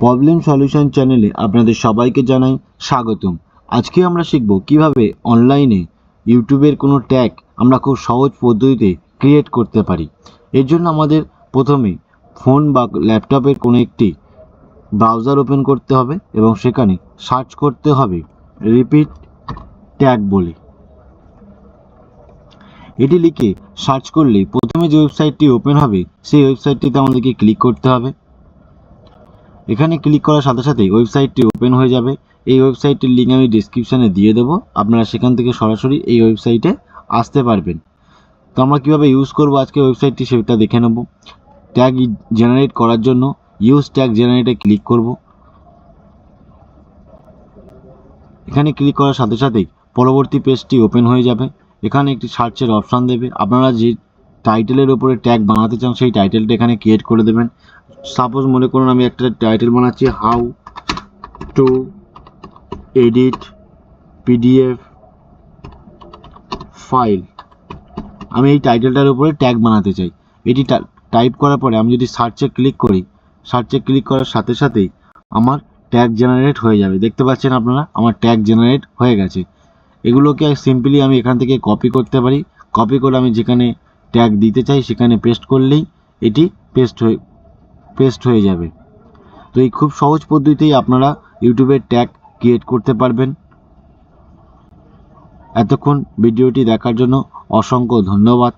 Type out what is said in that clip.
Problem solution চ্যানেলে আপনাদের সবাইকে জানাই স্বাগতম। আজকে আমরা শিখব কিভাবে অনলাইনে ইউটিউবের কোনো ট্যাগ আমরা খুব সহজ পদ্ধতিতে ক্রিয়েট করতে পারি। এর জন্য আমাদের প্রথমে ফোন বা ল্যাপটপের কোনো একটি ব্রাউজার ওপেন করতে হবে এবং সেখানে সার্চ করতে হবে রিপিট ট্যাগ বলে। এটি লিখে সার্চ করলে প্রথমে যে ওয়েবসাইটটি ওপেন হবে সেই ওয়েবসাইটটিতে আমাদেরকে ক্লিক করতে হবে। এখানে ক্লিক করার সাথে সাথেই ওয়েবসাইটটি ওপেন হয়ে যাবে। এই ওয়েবসাইটের লিঙ্ক আমি ডিসক্রিপশানে দিয়ে দেবো, আপনারা সেখান থেকে সরাসরি এই ওয়েবসাইটে আসতে পারবেন। তো আমরা কীভাবে ইউজ করবো আজকে ওয়েবসাইটটি সেটা দেখে নেব। ট্যাগ জেনারেট করার জন্য ইউজ ট্যাগ জেনারেটে ক্লিক করব। এখানে ক্লিক করার সাথে সাথেই পরবর্তী পেজটি ওপেন হয়ে যাবে। এখানে একটি সার্চের অপশান দেবে। আপনারা যে টাইটেলের উপরে ট্যাগ বানাতে চান সেই টাইটেলটা এখানে ক্রিয়েট করে দেবেন। সাপোজ মনে করুন আমি একটা টাইটেল বানাচ্ছি how to edit PDF file. আমি এই টাইটেলটার উপরে ট্যাগ বানাতে চাই। এটি টাইপ করার পরে আমি যদি সার্চে ক্লিক করি, সার্চে ক্লিক করার সাথে সাথেই আমার ট্যাগ জেনারেট হয়ে যাবে। দেখতে পাচ্ছেন আপনারা আমার ট্যাগ জেনারেট হয়ে গেছে। এগুলোকে সিম্পলি আমি এখান থেকে কপি করতে পারি। কপি করে আমি যেখানে ট্যাগ দিতে চাই সেখানে পেস্ট করলেই এটি পেস্ট হয়ে যাবে। তো এই খুব সহজ পদ্ধতিতেই আপনারা ইউটিউবের ট্যাগ ক্রিয়েট করতে পারবেন। এতক্ষণ ভিডিওটি দেখার জন্য অসংখ্য ধন্যবাদ।